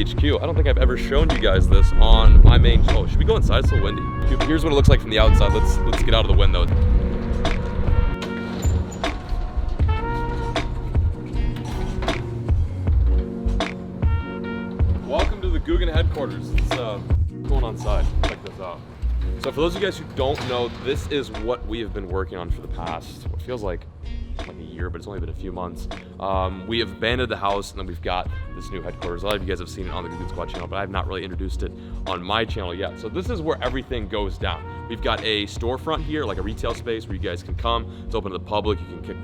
HQ. I don't think I've ever shown you guys this on my main. Oh, should we go inside? It's so windy. Here's what it looks like from the outside. Let's get out of the window. Welcome to the Googan headquarters. It's going on side. Check this out. So for those of you guys who don't know, this is what we have been working on for the past, what feels like a year, but it's only been a few months. We have abandoned the house, and then we've got this new headquarters. A lot of you guys have seen it on the Googan Squad channel, but I have not really introduced it on my channel yet. So this is where everything goes down. We've got a storefront here, like a retail space where you guys can come. It's open to the public.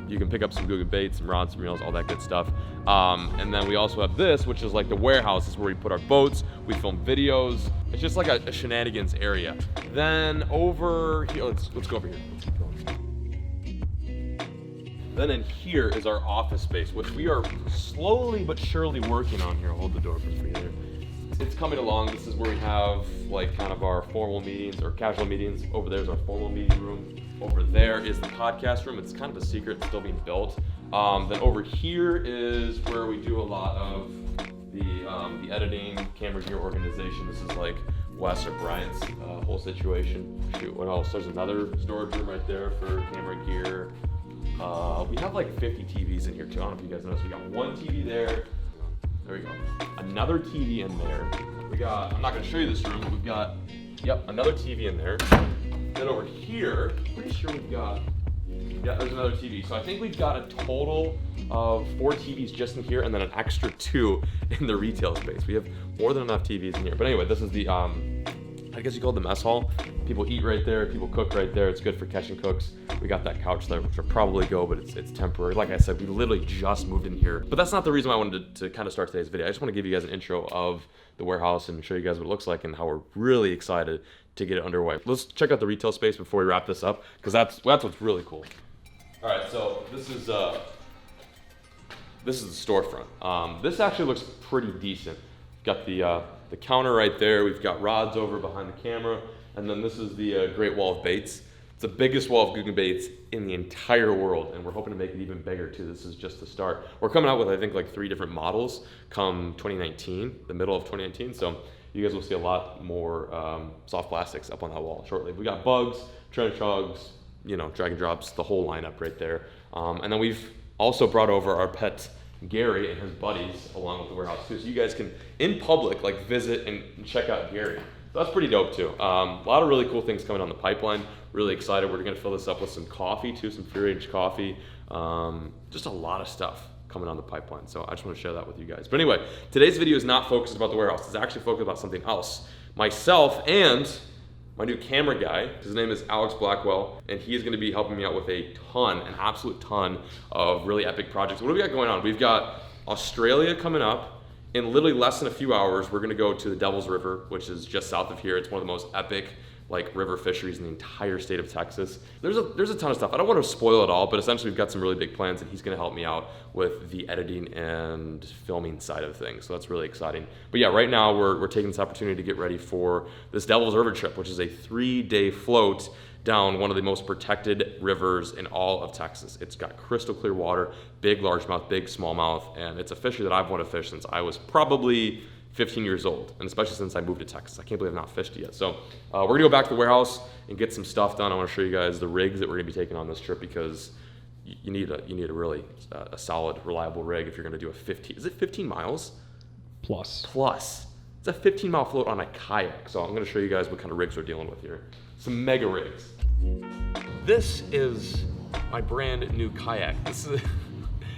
You can pick up some Googan Baits, some rods, some reels, all that good stuff. And then we also have this, which is like the warehouse. This is where we put our boats. We film videos. It's just like a shenanigans area. Then over here, let's go over here. Let's keep going. Then in here is our office space, which we are slowly but surely working on here. I'll hold the door for you there. It's coming along. This is where we have like kind of our formal meetings or casual meetings. Over there is our formal meeting room. Over there is the podcast room. It's kind of a secret, it's still being built. Then over here is where we do a lot of the editing, camera gear organization. This is like Wes or Bryant's whole situation. Shoot, what else? There's another storage room right there for camera gear. We have like 50 TVs in here too. I don't know if you guys noticed. We got one TV there. There we go. Another TV in there. We got, I'm not gonna show you this room, but we've got, yep, another TV in there. Then over here, pretty sure we've got, yeah, there's another TV. So I think we've got a total of 4 TVs just in here and then an extra 2 in the retail space. We have more than enough TVs in here. But anyway, this is the, I guess you call it the mess hall. People eat right there, people cook right there. It's good for catch and cooks. We got that couch there, which will probably go, but it's temporary. Like I said, we literally just moved in here. But that's not the reason why I wanted to kind of start today's video. I just want to give you guys an intro of the warehouse and show you guys what it looks like and how we're really excited to get it underway. Let's check out the retail space before we wrap this up, because that's what's really cool. All right, so this is the storefront. This actually looks pretty decent. Got the counter right there. We've got rods over behind the camera. And then this is the Great Wall of Baits. It's the biggest wall of Googan Baits in the entire world, and we're hoping to make it even bigger too. This is just the start. We're coming out with, I think, like 3 different models come 2019, the middle of 2019. So you guys will see a lot more soft plastics up on that wall shortly. We got bugs, trench hogs, you know, drag and drops, the whole lineup right there. And then we've also brought over our pet Gary and his buddies along with the warehouse too. So you guys can, in public, like visit and check out Gary. So that's pretty dope too. A lot of really cool things coming on the pipeline. Really excited. We're gonna fill this up with some coffee too, some free-range coffee. Just a lot of stuff coming on the pipeline. So I just wanna share that with you guys. But anyway, today's video is not focused about the warehouse. It's actually focused about something else. Myself and my new camera guy, his name is Alex Blackwell, and he is gonna be helping me out with an absolute ton of really epic projects. What do we got going on? We've got Australia coming up. In literally less than a few hours, we're gonna go to the Devil's River, which is just south of here. It's one of the most epic like river fisheries in the entire state of Texas. There's a ton of stuff. I don't want to spoil it all, but essentially we've got some really big plans, and he's gonna help me out with the editing and filming side of things. So that's really exciting. But yeah, right now we're taking this opportunity to get ready for this Devil's River trip, which is a 3-day float down one of the most protected rivers in all of Texas. It's got crystal clear water, big largemouth, big smallmouth, and it's a fishery that I've wanted to fish since I was probably 15 years old, and especially since I moved to Texas. I can't believe I've not fished yet. So we're gonna go back to the warehouse and get some stuff done. I wanna show you guys the rigs that we're gonna be taking on this trip, because you need a really a solid, reliable rig if you're gonna do a 15 miles? Plus. It's a 15-mile float on a kayak. So I'm gonna show you guys what kind of rigs we're dealing with here. Some mega rigs. This is my brand new kayak.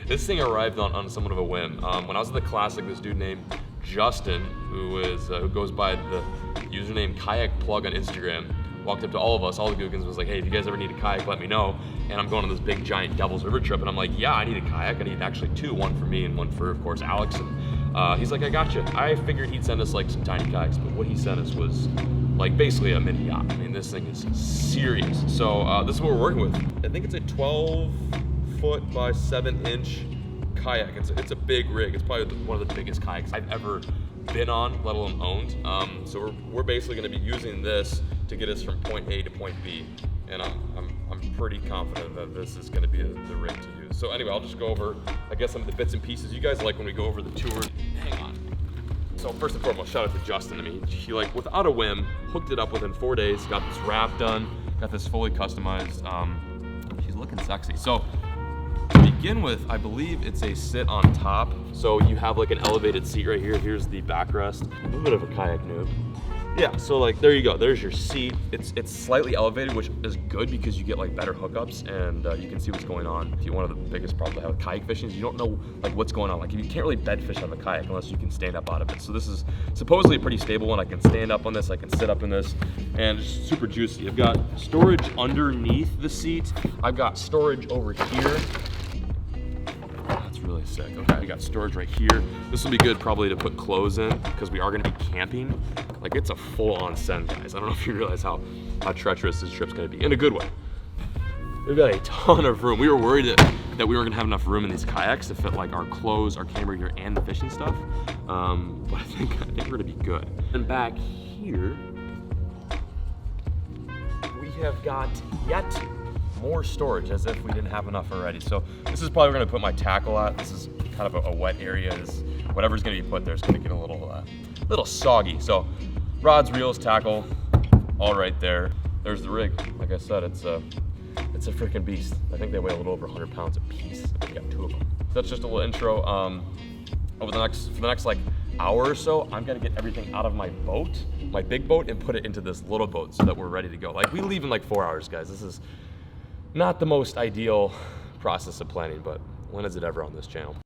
This thing arrived on somewhat of a whim. When I was at the Classic, this dude named Justin, who goes by the username Kayak Plug on Instagram, walked up to all of us, all the Googans, was like, hey, if you guys ever need a kayak, let me know. And I'm going on this big giant Devil's River trip, and I'm like, yeah, I need a kayak. I need actually 2, one for me and one for, of course, Alex. And he's like, I got you. I figured he'd send us like some tiny kayaks, but what he sent us was like basically a mini yacht. I mean, this thing is serious. So this is what we're working with. I think it's a 12-foot by 7-inch kayak. It's a big rig. It's probably one of the biggest kayaks I've ever been on, let alone owned. So we're basically going to be using this to get us from point A to point B, and I'm pretty confident that this is going to be the rig to use. So anyway, I'll just go over, I guess, some of the bits and pieces. You guys like when we go over the tour. Hang on. So first and foremost, shout out to Justin. I mean, he like without a whim, hooked it up within 4 days, got this wrap done, got this fully customized. She's looking sexy. So to begin with, I believe it's a sit on top. So you have like an elevated seat right here. Here's the backrest. A little bit of a kayak noob. Yeah, so like there you go. There's your seat. It's slightly elevated, which is good because you get like better hookups and you can see what's going on. One of the biggest problems I have with kayak fishing is you don't know like what's going on. Like you can't really bed fish out of a kayak unless you can stand up out of it. So this is supposedly a pretty stable one. I can stand up on this, I can sit up in this, and it's super juicy. I've got storage underneath the seat. I've got storage over here. Really sick. Okay, we got storage right here. This will be good probably to put clothes in because we are going to be camping. Like it's a full-on send, guys. I don't know if you realize how treacherous this trip's going to be in a good way. We've got a ton of room. We were worried that we were going to have enough room in these kayaks to fit like our clothes, our camera gear, and the fishing stuff. But I think we're going to be good. And back here, we have got yet more storage as if we didn't have enough already. So this is probably where I'm gonna put my tackle at. This is kind of a wet area. Whatever's gonna be put there is gonna get a little soggy. So rods, reels, tackle, all right there. There's the rig. Like I said, it's a freaking beast. I think they weigh a little over 100 pounds a piece. We got 2 of them. So that's just a little intro. For the next like hour or so, I'm gonna get everything out of my boat, my big boat, and put it into this little boat so that we're ready to go. Like we leave in like 4 hours, guys. This is not the most ideal process of planning, but when is it ever on this channel?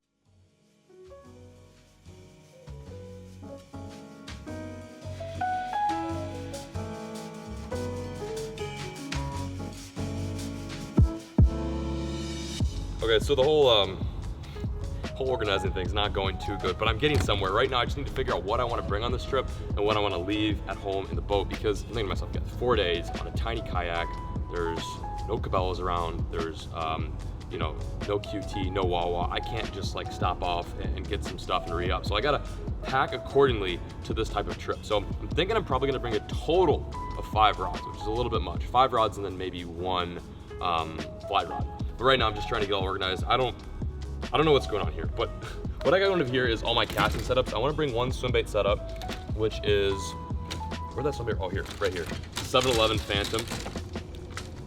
Okay, so the whole organizing thing's not going too good, but I'm getting somewhere. Right now, I just need to figure out what I want to bring on this trip and what I want to leave at home in the boat, because I'm thinking to myself, guys, 4 days on a tiny kayak. There's no Cabela's around. There's you know, no QT, no Wawa. I can't just like stop off and get some stuff and re-up. So I gotta pack accordingly to this type of trip. So I'm thinking I'm probably gonna bring a total of 5 rods, which is a little bit much. 5 rods and then maybe 1 fly rod. But right now I'm just trying to get all organized. I don't know what's going on here, but what I got going here is all my casting setups. I want to bring 1 swim bait setup, which is, where'd that swim bait? Oh, here, right here. 7-Eleven Phantom.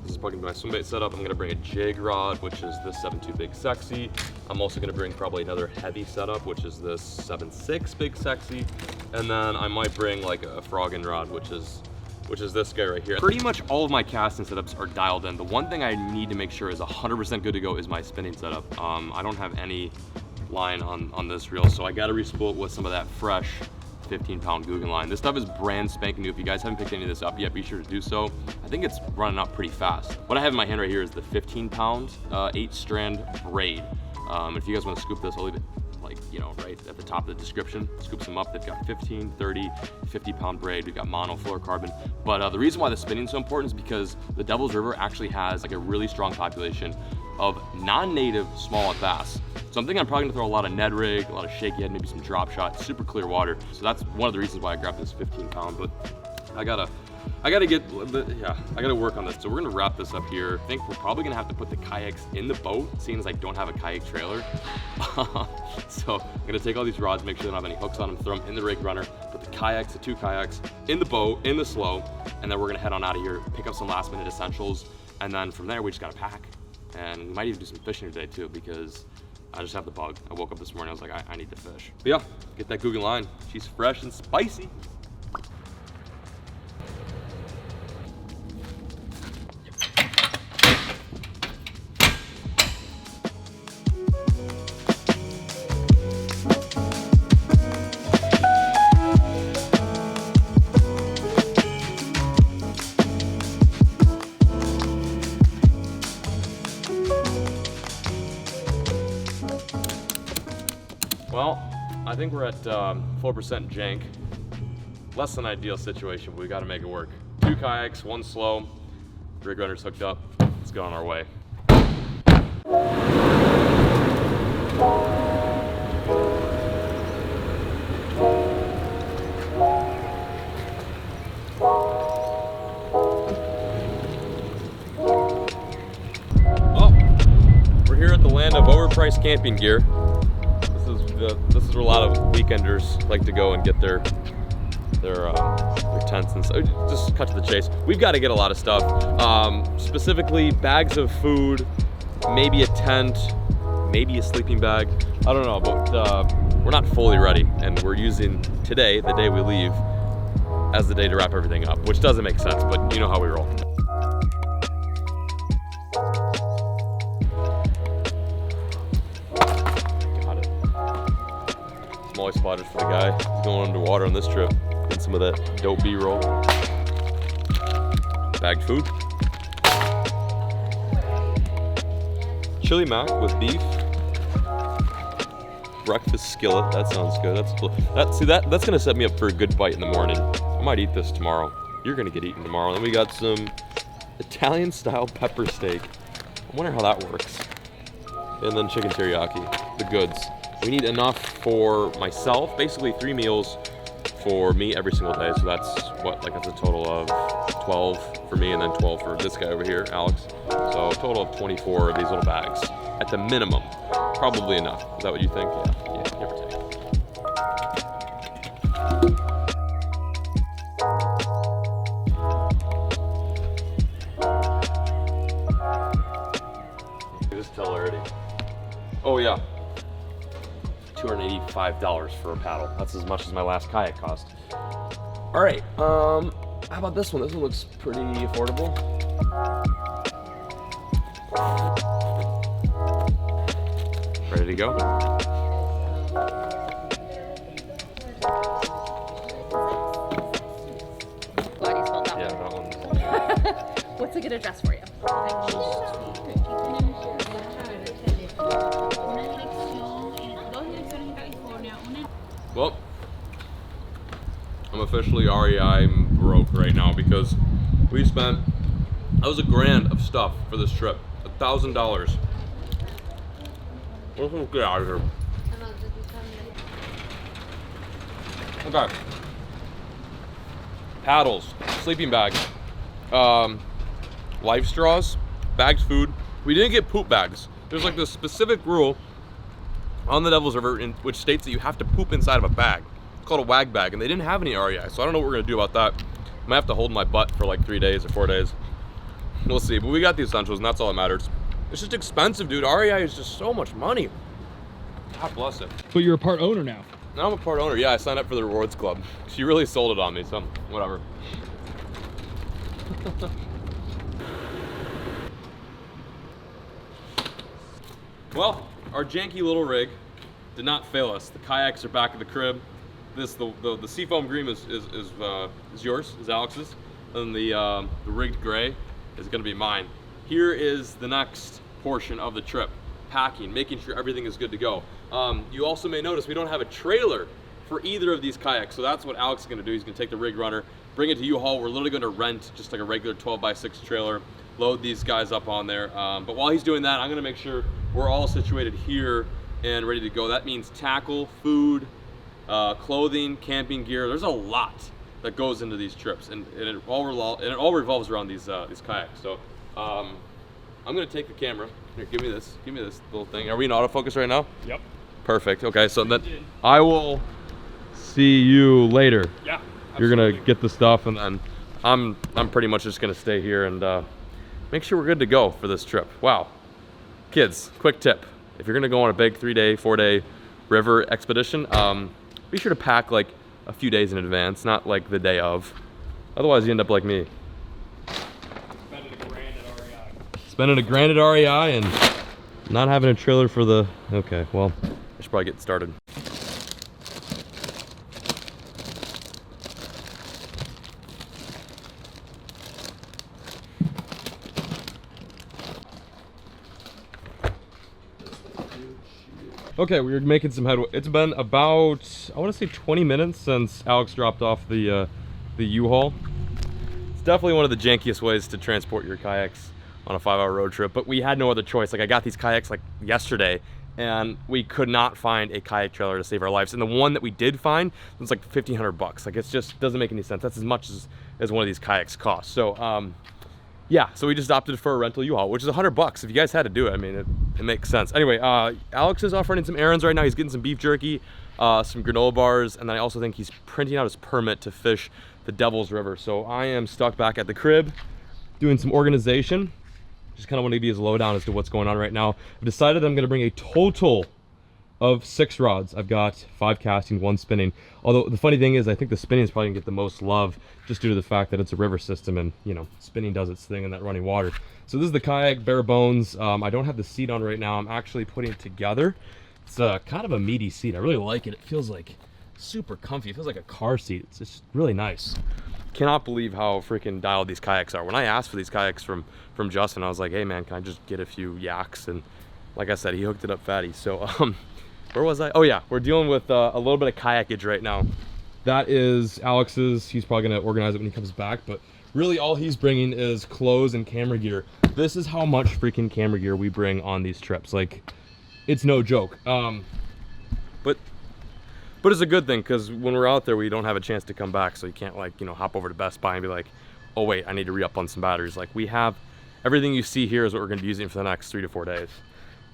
This is plugged into my swim bait setup. I'm gonna bring a jig rod, which is this 7.2 Big Sexy. I'm also gonna bring probably another heavy setup, which is this 7.6 Big Sexy. And then I might bring like a frogging rod, which is this guy right here. Pretty much all of my casting setups are dialed in. The one thing I need to make sure is 100% good to go is my spinning setup. I don't have any line on this reel, so I gotta respool it with some of that fresh 15-pound Googan line. This stuff is brand spanking new. If you guys haven't picked any of this up yet, be sure to do so. I think it's running out pretty fast. What I have in my hand right here is the 15-pound 8-strand braid. If you guys want to scoop this, I'll leave it like, you know, right at the top of the description. Scoop them up. They've got 15, 30, 50-pound braid. We've got mono fluorocarbon. But the reason why the spinning is so important is because the Devil's River actually has like a really strong population of non-native smallmouth bass. So I'm thinking I'm probably gonna throw a lot of Ned rig, a lot of shaky head, maybe some drop shot, super clear water. So that's one of the reasons why I grabbed this 15-pound. But I gotta work on this. So we're gonna wrap this up here. I think we're probably gonna have to put the kayaks in the boat, seeing as I don't have a kayak trailer. So I'm gonna take all these rods, make sure they don't have any hooks on them, throw them in the rig runner, put the kayaks, the 2 kayaks, in the boat, in the slow, and then we're gonna head on out of here, pick up some last minute essentials, and then from there we just gotta pack. And we might even do some fishing today too, because I just have the bug. I woke up this morning, I was like, I need to fish. But yeah, get that Googan line. She's fresh and spicy. Well, I think we're at 4% jank. Less than ideal situation, but we gotta make it work. 2 kayaks, 1 slow, rig runner's hooked up. Let's go on our way. Oh, we're here at the land of overpriced camping gear. this is where a lot of weekenders like to go and get their tents and stuff. Just cut to the chase. We've got to get a lot of stuff. Specifically, bags of food, maybe a tent, maybe a sleeping bag. I don't know, but we're not fully ready, and we're using today, the day we leave, as the day to wrap everything up, which doesn't make sense, but you know how we roll. Got it. Molly spotters for the guy. He's going underwater on this trip. Get some of that dope B-roll. Bagged food. Chili mac with beef. Breakfast skillet. That sounds good. That's gonna set me up for a good bite in the morning. I might eat this tomorrow. You're gonna get eaten tomorrow. Then we got some Italian style pepper steak. I wonder how that works. And then chicken teriyaki, the goods. We need enough for myself, basically 3 meals for me every single day. So that's what, like that's a total of 12 for me and then 12 for this guy over here, Alex. So a total of 24 of these little bags at the minimum. Probably enough. Is that what you think? Yeah, give or take. Just tell already. Oh yeah. $285 for a paddle. That's as much as my last kayak cost. All right, how about this one? This one looks pretty affordable. Ready to go? Glad you spelled that Yeah, one. that one. What's a good address for you? Well, I'm officially REI broke right now because we spent, that was $1,000 of stuff for this trip. $1,000. Let's get out of here. Okay. Paddles, sleeping bags, life straws, bagged food. We didn't get poop bags. There's like this specific rule on the Devil's River which states that you have to poop inside of a bag. It's called a wag bag, and they didn't have any REI, so I don't know what we're gonna do about that. I might have to hold my butt for like 3 days or 4 days. We'll see, but we got the essentials, and that's all that matters. It's just expensive, dude. REI is just so much money. God bless it. But you're a part owner now. Now I'm a part owner. Yeah, I signed up for the rewards club. She really sold it on me, so whatever. Well, our janky little rig did not fail us. The kayaks are back at the crib. The seafoam green is yours, is Alex's, and the rigged gray is going to be mine. Here is the next portion of the trip: packing, making sure everything is good to go. You also may notice we don't have a trailer for either of these kayaks, so that's what Alex is going to do. He's going to take the rig runner, bring it to U-Haul. We're literally going to rent just like a regular 12x6 trailer, load these guys up on there. But while he's doing that, I'm going to make sure we're all situated here and ready to go. That means tackle, food, clothing, camping gear. There's a lot that goes into these trips, and it all revolves around these kayaks. So I'm going to take the camera. Here, give me this little thing. Are we in autofocus right now? Yep. Perfect. Okay, so then I will see you later. Yeah. You're gonna get the stuff, and then I'm pretty much just gonna stay here and make sure we're good to go for this trip. Wow. Kids, quick tip: if you're gonna go on a big 3-day, 4-day river expedition, be sure to pack like a few days in advance, not like the day of. Otherwise, you end up like me. Spending $1,000 at REI and not having a trailer for the. Okay, well, I should probably get started. Okay, we're making some headway. It's been about, I want to say 20 minutes since Alex dropped off the U-Haul. It's definitely one of the jankiest ways to transport your kayaks on a 5-hour road trip, but we had no other choice. Like, I got these kayaks like yesterday, and we could not find a kayak trailer to save our lives. And the one that we did find was like $1,500. Like, it just doesn't make any sense. That's as much as one of these kayaks costs. So, yeah, so we just opted for a rental U-Haul, which is $100. If you guys had to do it, I mean, It makes sense. Anyway, Alex is off running some errands right now. He's getting some beef jerky, some granola bars, and then I also think he's printing out his permit to fish the Devil's River. So I am stuck back at the crib doing some organization. Just kind of want to give you a lowdown as to what's going on right now. I've decided I'm going to bring a total of 6 rods. I've got 5 casting, 1 spinning. Although the funny thing is, I think the spinning is probably gonna get the most love just due to the fact that it's a river system and, you know, spinning does its thing in that running water. So this is the Kayak, bare bones. I don't have the seat on right now. I'm actually putting it together. It's kind of a meaty seat. I really like it. It feels like super comfy. It feels like a car seat. It's just really nice. Cannot believe how freaking dialed these kayaks are. When I asked for these kayaks from Justin, I was like, hey man, can I just get a few yaks? And like I said, he hooked it up fatty. So where was I? Oh yeah, we're dealing with a little bit of kayakage right now. That is Alex's. He's probably gonna organize it when he comes back, but really all he's bringing is clothes and camera gear. This is how much freaking camera gear we bring on these trips. Like, it's no joke. But it's a good thing, because when we're out there, we don't have a chance to come back, so you can't, like, you know, hop over to Best Buy and be like, oh wait, I need to re-up on some batteries. Like, we have everything you see here is what we're gonna be using for the next 3 to 4 days.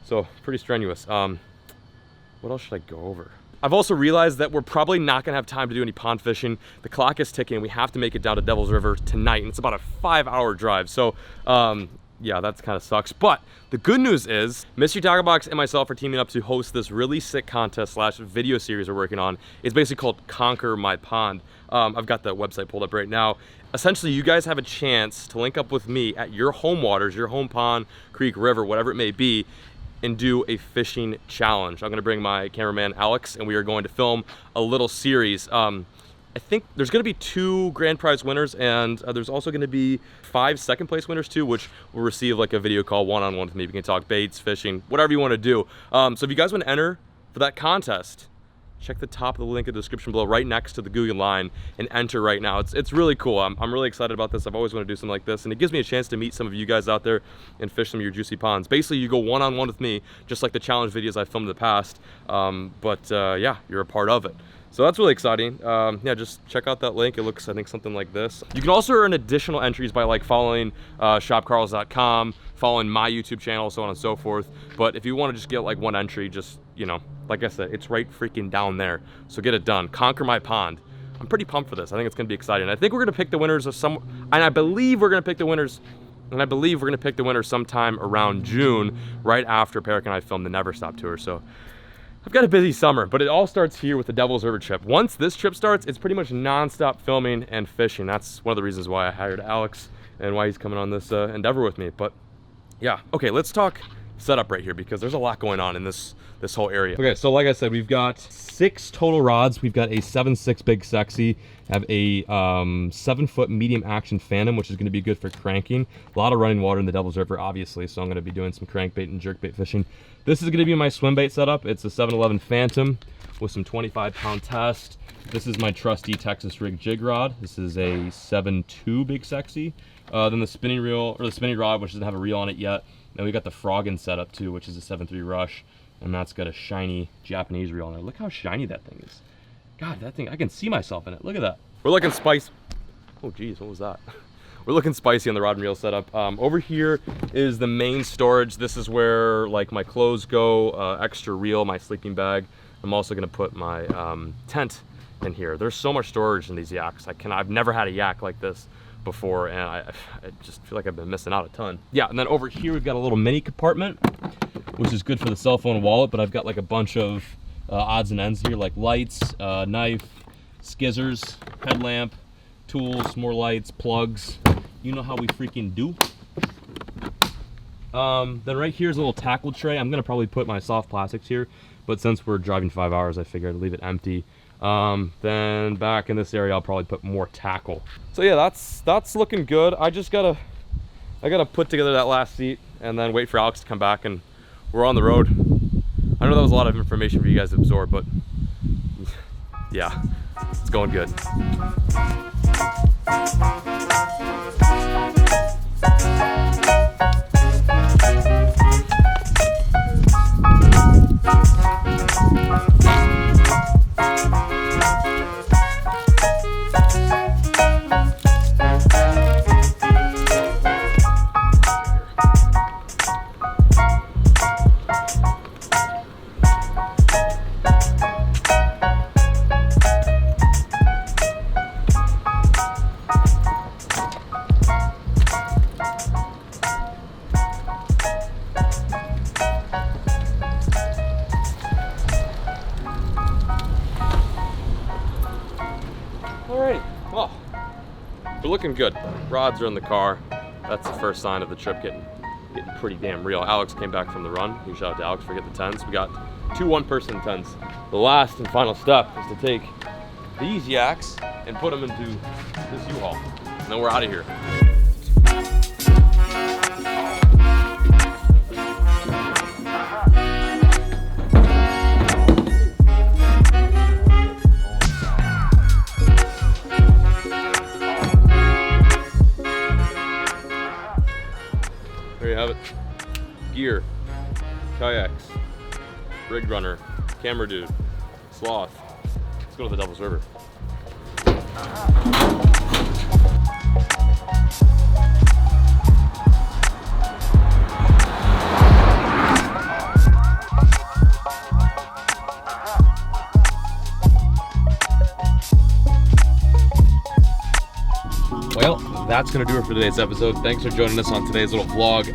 So pretty strenuous. What else should I go over? I've also realized that we're probably not gonna have time to do any pond fishing. The clock is ticking. We have to make it down to Devil's River tonight, and it's about a 5-hour drive. So, yeah, that kind of sucks. But the good news is, Mystery Tackle Box and myself are teaming up to host this really sick contest / video series we're working on. It's basically called Conquer My Pond. I've got the website pulled up right now. Essentially, you guys have a chance to link up with me at your home waters, your home pond, creek, river, whatever it may be, and do a fishing challenge. I'm gonna bring my cameraman Alex, and we are going to film a little series. I think there's gonna be 2 grand prize winners, and there's also gonna be 5 second place winners too, which will receive like a video call one-on-one with me. We can talk baits, fishing, whatever you wanna do. So if you guys wanna enter for that contest, check the top of the link in the description below, right next to the Googan line, and enter right now. It's really cool. I'm really excited about this. I've always wanted to do something like this, and it gives me a chance to meet some of you guys out there and fish some of your juicy ponds. Basically, you go one-on-one with me, just like the challenge videos I've filmed in the past, yeah, you're a part of it. So that's really exciting. Yeah, just check out that link. It looks, I think, something like this. You can also earn additional entries by like following shopcarls.com, following my YouTube channel, so on and so forth. But if you want to just get like 1 entry, just, you know, like I said, it's right freaking down there. So get it done. Conquer my pond. I'm pretty pumped for this. I think it's gonna be exciting. I think we're gonna pick the winners of some, and I believe we're gonna pick the winners, sometime around June, right after Kayak and I film the Never Stop tour. So I've got a busy summer, but it all starts here with the Devil's River trip. Once this trip starts, it's pretty much non-stop filming and fishing. That's one of the reasons why I hired Alex and why he's coming on this endeavor with me. But yeah, okay, let's talk setup right here, because there's a lot going on in this whole area. Okay, so like I said, we've got 6 total rods. We've got a 7.6 Big Sexy, have a 7-foot medium action Phantom, which is going to be good for cranking. A lot of running water in the Devil's River, obviously, so I'm going to be doing some crankbait and jerkbait fishing. This is going to be my swim bait setup. It's a 711 Phantom with some 25-pound test. This is my trusty Texas rig jig rod. This is a 7.2 Big Sexy. Then the spinning reel, or the spinning rod, which doesn't have a reel on it yet. Then we got the Froggin setup too, which is a 7.3 Rush, and that's got a shiny Japanese reel on there. Look how shiny that thing is. God, that thing, I can see myself in it. Look at that. We're looking spicy. Oh geez, what was that? We're looking spicy on the rod and reel setup. Over here is the main storage. This is where like my clothes go, extra reel, my sleeping bag. I'm also gonna put my tent in here. There's so much storage in these yaks. I've never had a yak like this before, and I just feel like I've been missing out a ton. Yeah, and then over here we've got a little mini compartment, which is good for the cell phone wallet, but I've got like a bunch of odds and ends here, like lights, knife, skizzers, headlamp, tools, more lights, plugs. You know how we freaking do. Then right here's a little tackle tray. I'm gonna probably put my soft plastics here, but since we're driving 5 hours, I figured I'd leave it empty. Then back in this area, I'll probably put more tackle. So yeah, that's looking good. I gotta put together that last seat and then wait for Alex to come back, and we're on the road. I know that was a lot of information for you guys to absorb, but yeah, it's going good. we're looking good. Rods are in the car. That's the first sign of the trip getting pretty damn real. Alex came back from the run. Huge shout out to Alex for getting the tents. We got 2 one-person tents. The last and final step is to take these yaks and put them into this U-Haul. And then we're out of here. There you have it. Gear, kayaks, rig runner, camera dude, sloth. Let's go to the Devil's River. Well, that's going to do it for today's episode. Thanks for joining us on today's little vlog.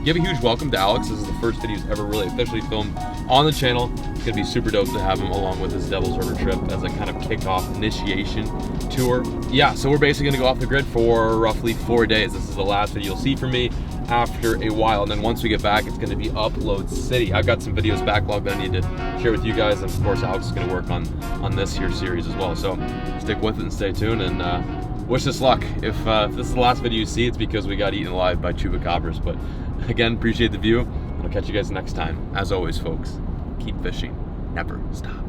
Give a huge welcome to Alex. This is the first video he's ever really officially filmed on the channel. It's going to be super dope to have him along with his Devil's River trip as a kind of kickoff initiation tour. Yeah, so we're basically going to go off the grid for roughly 4 days. This is the last video you'll see from me after a while. And then once we get back, it's going to be Upload City. I've got some videos backlogged that I need to share with you guys. And of course, Alex is going to work on this here series as well. So stick with it and stay tuned. And wish us luck. If this is the last video you see, it's because we got eaten alive by chupacabras. But again, appreciate the view. I'll catch you guys next time. As always, folks, keep fishing. Never stop.